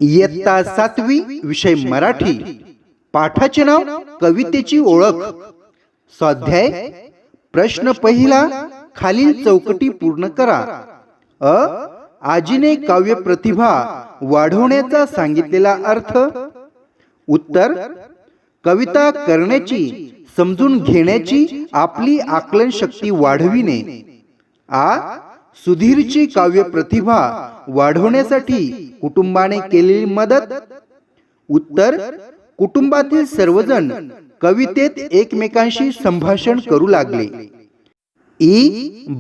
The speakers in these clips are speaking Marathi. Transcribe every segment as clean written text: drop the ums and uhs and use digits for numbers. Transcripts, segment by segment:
इयत्ता 7वी विषय मराठी. पाठाचे नाव कवितेची ओळख. स्वाध्याय प्रश्न पहिला. खालील चौकटी पूर्ण करा. आजीने काव्य प्रतिभा वाढवण्याचा सांगितलेला अर्थ. उत्तर कविता करण्याची, समजून घेण्याची आपली आकलन शक्ती वाढविणे. सुधीरची काव्य प्रतिभा वाढवण्यासाठी कुटुंबाने केलेली मदत. उत्तर कुटुंबातील सर्वजण कवितेत एकमेकांशी संभाषण करू लागले.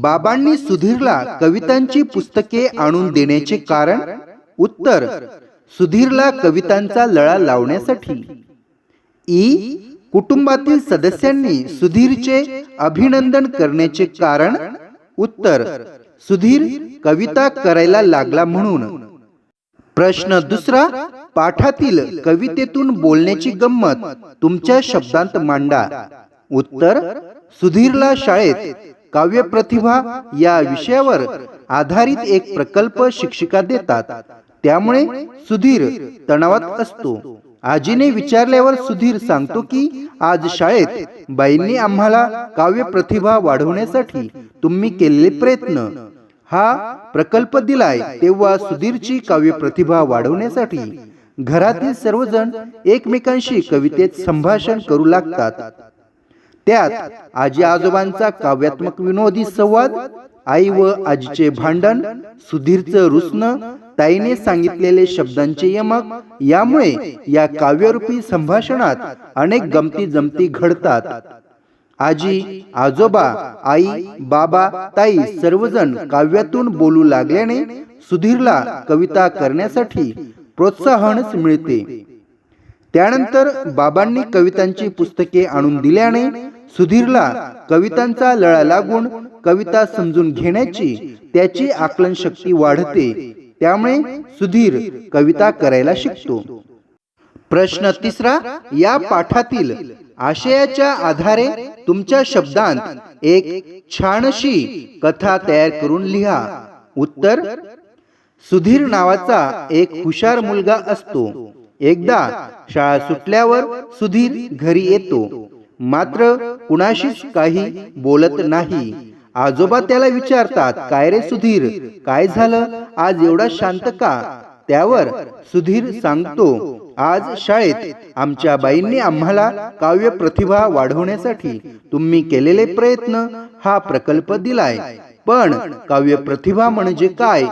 बाबांनी सुधीरला कवितांची पुस्तके आणून देण्याचे कारण. उत्तर सुधीरला कवितांचा लळा लावण्यासाठी. कुटुंबातील सदस्यांनी सुधीरचे अभिनंदन करण्याचे कारण. उत्तर सुधीर कविता करायला लागला म्हणून. प्रश्न दुसरा. पाठातील कवितेतून बोलण्याची गंमत तुमच्या शब्दांत मांडा. उत्तर सुधीरला शाळेत काव्य प्रतिभा या विषयावर आधारित एक प्रकल्प शिक्षिका देतात, त्यामुळे सुधीर तणावात असतो. आजीने विचारल्यावर सुधीर सांगतो की आज शाळेत बाईंनी आम्हाला काव्य प्रतिभा वाढवण्यासाठी तुम्ही केलेले प्रयत्न हा प्रकल्प दिलाय. तेव्हा सुधीरची काव्य प्रतिभा वाढवण्यासाठी घरातील सर्वजण एकमेकांशी कवितेत संभाषण करू लागतात. त्यात आजी आजोबांचा काव्यात्मक विनोदी संवाद, आई व आजीचे भांडण, सुधीरचं रुसणं, ताईने सांगितलेले शब्दांचे यमक, यामुळे या काव्यरूपी संभाषणात अनेक गमती जमती घडतात. आजी आजोबा, आई बाबा, ताई सर्वजण काव्यातून बोलू लागल्याने सुधीरला कविता करण्यासाठी प्रोत्साहनच मिळते. त्यानंतर बाबांनी कवितांची पुस्तके आणून दिल्याने सुधीरला कवितांचा लळा लागून कविता समजून घेण्याची त्याची आकलन शक्ती वाढते, त्यामुळे सुधीर कविता करायला शिकतो. प्रश्न तिसरा. या पाठातील आशयाच्या आधारे तुमच्या शब्दांत एक छानशी कथा तयार करून लिहा. उत्तर सुधीर नावाचा एक हुशार मुलगा असतो. एकदा शाळा सुटल्यावर सुधीर घरी येतो, मात्र कुणाशीच काही बोलत नाही. आजोबा त्याला विचारतात, काय रे सुधीर, काय झालं, आज एवढा शांत का? त्यावर सुधीर सांगतो, आज शाळेत आमच्या बाईंनी आम्हाला काव्य प्रतिभा वाढवण्यासाठी तुम्ही केलेले प्रयत्न हा प्रकल्प दिलाय, पण काव्य प्रतिभा म्हणजे काय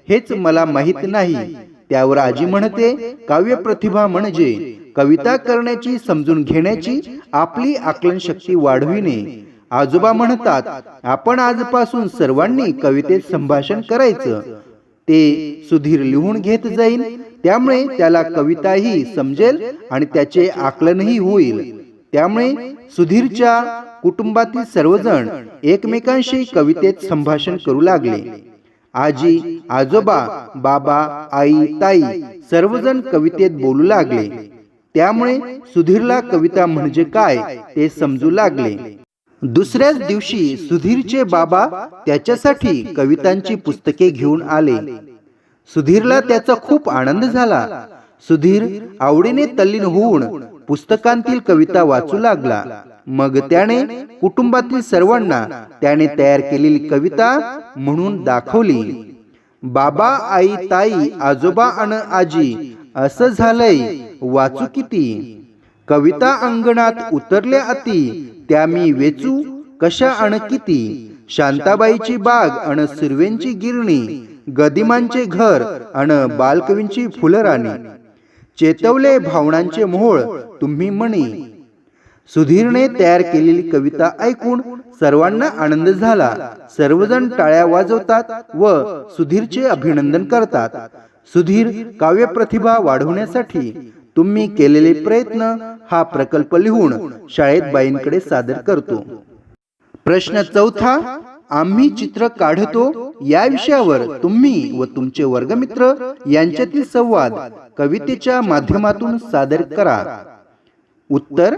हेच मला माहित नाही. त्यावर आजी म्हणते, काव्य प्रतिभा म्हणजे कविता करण्याची, समजून घेण्याची आपली आकलन शक्ती वाढविणे. आजोबा म्हणतात, आपण आजपासून सर्वांनी कवितेत संभाषण करायचं. ते सुधीर लिहून घेत जाईल, त्यामुळे त्याला कविताही समजेल आणि त्याचे आकलनही होईल. त्यामुळे सुधीरच्या कुटुंबातील सर्वजण एकमेकांशी कवितेत संभाषण करू लागले. आजी आजोबा, बाबा, आई, ताई सर्वजण कवितेत बोलू लागले. त्यामुळे सुधीरला कविता म्हणजे काय ते समजू लागले. दुसऱ्याच दिवशी सुधीरचे बाबा त्याच्यासाठी कवितांची पुस्तके घेऊन आले. सुधीरला त्याचा खूप आनंद झाला. सुधीर आवडीने तल्लीन होऊन पुस्तकांतील कविता वाचू लागला. मग त्याने कुटुंबातील सर्वांना त्याने तयार केलेली कविता म्हणून दाखवली. बाबा, आई, ताई, आजोबा अन आजी, असं झालंय वाचू किती. कविता अंगणात उतरल्या अति, त्या मी वेचू कशा अन किती. शांताबाईची बाग अन सुर्वेंची गिरणी, गदिमांचे घर अन बालकवींची फुलराणी. चेतवले भावनांचे मोहोळ तुम्ही म्हणी. सुधीरने तयार केलेली कविता ऐकून सर्वांना आनंद झाला. सर्वजण टाळ्या वाजवतात व सुधीरचे अभिनंदन करतात. सुधीर काव्य प्रतिभा वाढवण्यासाठी तुम्ही केलेले प्रयत्न हा प्रकल्प लिहून शाळेत बाईंकडे सादर करतो. प्रश्न चौथा. आम्ही चित्र काढतो या विषयावर तुम्ही व तुमचे वर्गमित्र यांच्यातील संवाद कवितेच्या माध्यमातून सादर करा. उत्तर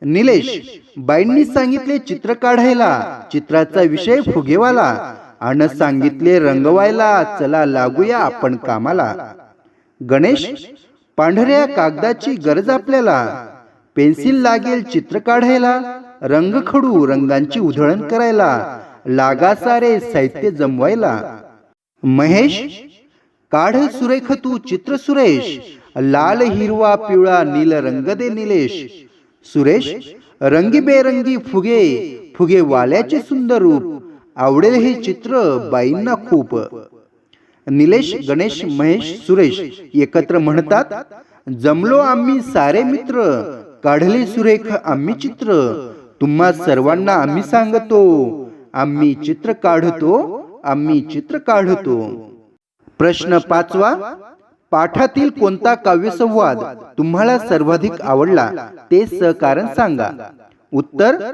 निलेश, बाईंनी सांगितले चित्र काढायला, चित्राचा विषय फुगेवाला, अन सांगितले रंगवायला, चला लागूया आपण कामाला. गणेश, पांढऱ्या कागदाची गरज आपल्याला, पेन्सिल लागेल चित्र काढायला, रंग खडू रंगांची उधळण करायला, लागा सारे साहित्य जमवायला. महेश, काढ सुरेख तू चित्र सुरेश, लाल हिरवा पिवळा नील रंग दे निलेश. सुरेश, रंगीबेरंगी फुगे, फुगे वाल्याचे सुंदर रूप, आवडेल हे चित्र बाईंना खूप. निलेश, गणेश, महेश, सुरेश एकत्र म्हणतात, जमलो आम्ही सारे मित्र, काढले सुरेख आम्ही चित्र, तुम्हा सर्वांना आम्ही सांगतो, आम्ही चित्र काढतो, आम्ही चित्र काढतो. प्रश्न 5वा, पाठातील कोणता काव्यसंवाद तुम्हाला सर्वाधिक आवडला ते सहकारण सांगा. उत्तर,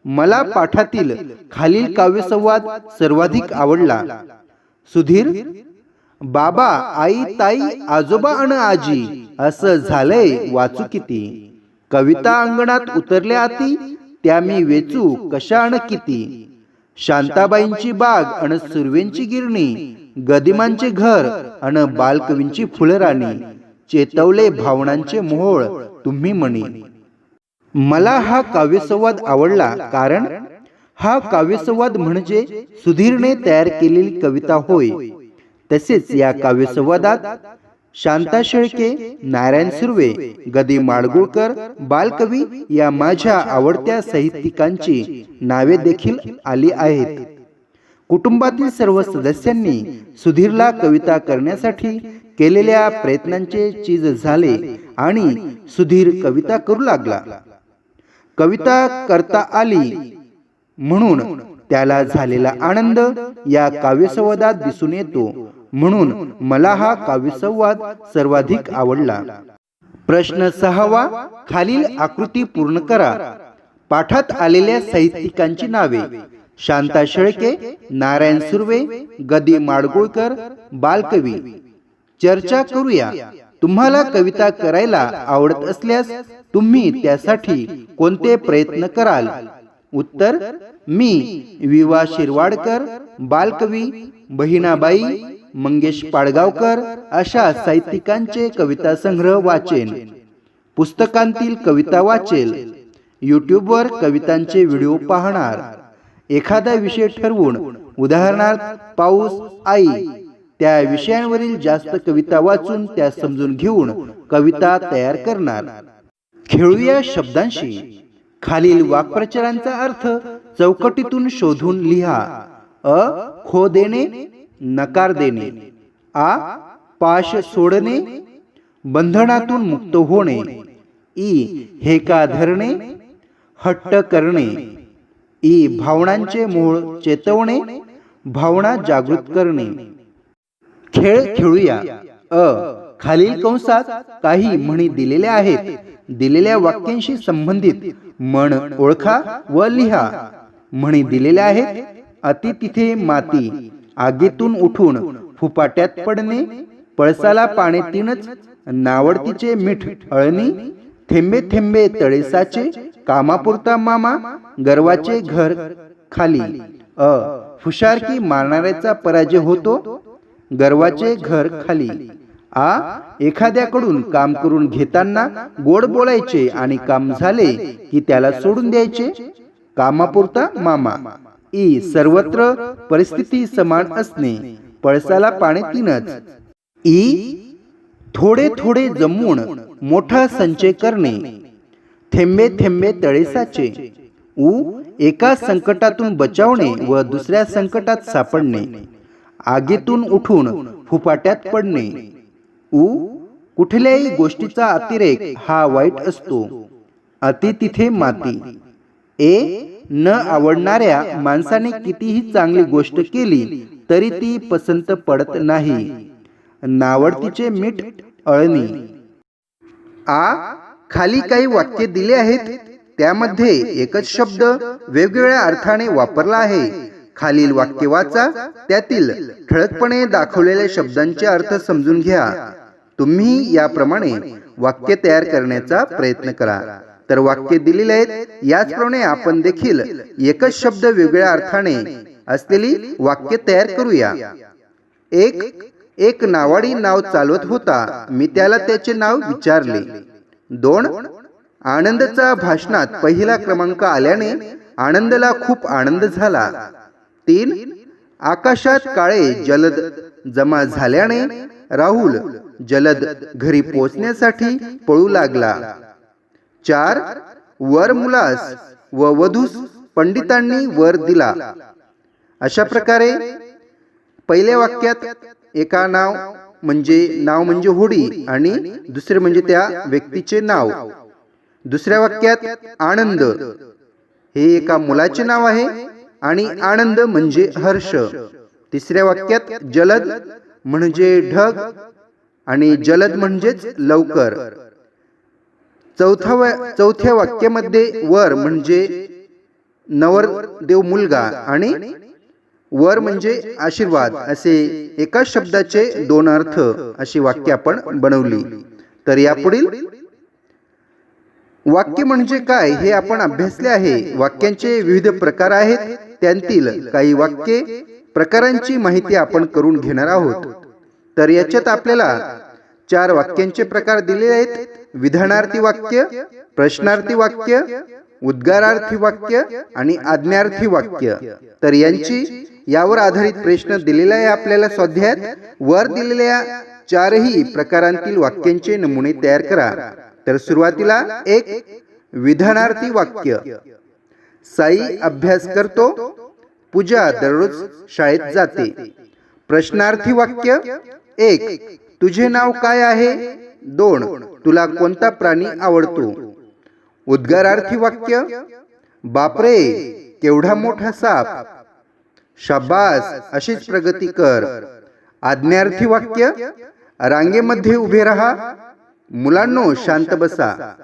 मला पाठातील खालील काव्यसंवाद सर्वाधिक आवडला. सुधीर, बाबा, आई, ताई, आजोबा अन आजी असं झालंय वाचू किती, कविता अंगणात उतरल्या आती, त्या मी वेचू कशा अन किती. शांताबाईंची बाग अन सुर्वेंची गिरणी, गदिमांचे घर अन बालकवींची फुलराणी, चेतवले भावनांचे मोहोळ तुम्ही म्हणी. मला हा काव्यसंवाद आवडला कारण हा काव्यसंवाद म्हणजे सुधीरने तयार केलेली कविता होय. तसेच या काव्यसंवादात शांता शेळके, नारायण सुर्वे, गदी माडगुळकर, बालकवी या माझ्या आवडत्या साहित्यिकांची नावे देखील आली आहेत. कुटुंबातील सर्व सदस्यांनी सुधीरला कविता करण्यासाठी केलेल्या प्रयत्नांचे चीज झाले आणि सुधीर कविता करू लागला. कविता करता आली म्हणून त्याला झालेला आनंद या काव्यसंवादात दिसून येतो, म्हणून मला हा काव्यसंवाद सर्वाधिक आवडला. प्रश्न 6वा, खालील आकृती पूर्ण करा. पाठात आलेल्या साहित्यिकांची नावे. शांता शेळके, नारायण सुर्वे, गदी माडगुळकर, बालकवी. चर्चा करूया. तुम्हाला कविता करायला आवडत असल्यास तुम्ही त्यासाठी कोणते प्रयत्न कराल. उत्तर, मी विवा शिरवाडकर, बालकवी, बहिणाबाई, मंगेश पाडगावकर अशा साहित्यिकांचे कविता संग्रह वाचेन, पुस्तकांतील कविता वाचेल, यूट्यूबवर कवितांचे व्हिडिओ पाहणार, एखादा विषय ठरवून उदाहरणार्थ पाऊस, आई त्या विषयांवरील जास्त कविता वाचून त्या समजून घेऊन कविता तयार करणार. खेळूया शब्दांशी. खालील वाक्प्रचारांचा अर्थ चौकटीतून शोधून लिहा. अ, खो देणे, नकार देणे. आ, पाश सोडणे, बंधनातून मुक्त होणे. ई, हेका धरणे, हट्ट करणे. ई, भावनांचे मूळ चेतवणे, भावना जागृत करणे. खेळ खेळूया. अ, खालील कंसात काही म्हणी दिलेल्या आहेत. दिलेल्या वाक्यांशी संबंधित म्हण ओळखा व लिहा. म्हणी दिलेल्या आहेत. अति तिथे माती, आगीतून उठून फुपाट्यात पडणे, पळसाला पाणी तीनच, नावडतीचे मीठ अळणी, थेंबे थेंबे तळे साचे, कामापुरता मामा, गर्वाचे घर खाली. अ, फुशारकी मारणाऱ्याचा पराजय होतो, गर्वाचे घर खाली. आ, एखाद्याकडून काम करून घेताना गोड बोलायचे आणि काम झाले की त्याला सोडून द्यायचे, कामापुरता मामा. ई, सर्वत्र परिस्थिती समान असणे, पळसाला पाणी तीनच. ई, थोडे थोडे जमवून मोठा संचय करणे, थेंबे थेंबे तळे साचे. उ, एका संकटातून बचावणे व दुसऱ्या संकटात सापडणे, आगीतून उठून फुपाट्यात पडणे. उ, कुठल्याही गोष्टीचा अतिरेक हा वाईट असतो, अति तिथे माती. ए, न आवडणाऱ्या माणसाने कितीही चांगली गोष्ट केली तरी ती पसंत पडत नाही, नावडतीचे मीठ अळणी. आ, खाली काही वाक्य दिले आहेत, त्यामध्ये एकच शब्द वेगवेगळ्या अर्थाने वापरला आहे. खालील वाक्य वाचा, त्यातील ठळकपणे दाखवलेल्या शब्दांचे अर्थ समजून घ्या. तुम्ही याप्रमाणे वाक्य तयार करण्याचा प्रयत्न करा. तर वाक्य दिलेले आहेत, याचप्रमाणे आपण देखील एकच शब्द वेगवेगळ्या अर्थाने असलेली वाक्य तयार करूया. एक, एक नावाडी नाव चालवत होता. मी त्याला त्याचे नाव विचारले. 2. आनंदचा भाषणात पहिला क्रमांक आल्याने आनंदला खूप आनंद झाला. 3. आकाशात काळे जलद जमा झाल्याने राहुल जलद घरी पोहोचण्यासाठी पळू लागला. 4. वर मुलास व वधूस पंडितांनी वर दिला. अशा प्रकारे पहिल्या वाक्यात एका नाव म्हणजे होडी आणि दुसरे म्हणजे त्या व्यक्तीचे नाव. दुसऱ्या वाक्यात आनंद हे एका मुलाचे नाव आहे आणि आनंद म्हणजे हर्ष. तिसऱ्या वाक्यात जलद म्हणजे ढग आणि जलद म्हणजेच लवकर. चौथ्या वाक्यामध्ये वर म्हणजे नवरदेव मुलगा आणि वर म्हणजे आशीर्वाद असे एका शब्दाचे 2 अर्थ अशी वाक्य आपण बनवली. तर यापुढील वाक्य म्हणजे काय हे आपण अभ्यासले आहे. वाक्यांचे विविध प्रकार आहेत. त्यांतील काही वाक्ये प्रकारांची माहिती आपण करून घेणार आहोत. तर याच्यात आपल्याला 4 वाक्यांचे प्रकार दिलेले आहेत. विधानार्थी वाक्य, प्रश्नार्थी वाक्य, उद्गारार्थी वाक्य आणि आज्ञार्थी वाक्य. तर यावर आधारित प्रश्न दिलेला आहे आपल्याला स्वाध्यायात. वर दिलेल्या 4ही प्रकारांतील वाक्यांचे नमुने तयार करा. तर सुरुवातीला 1. विधानार्थी वाक्य. साई अभ्यास करतो. पूजा दररोज शाळेत जाते. प्रश्नार्थी वाक्य. 1. तुझे नाव काय आहे? 2. तुला कोणता प्राणी आवडतो? उद्गारार्थी वाक्य. बापरे, केवढा मोठा साप. शाबास, अशीच प्रगती कर. आज्ञार्थी वाक्य. रांगेमध्ये उभे राहा. मुलांनो, शांत बसा.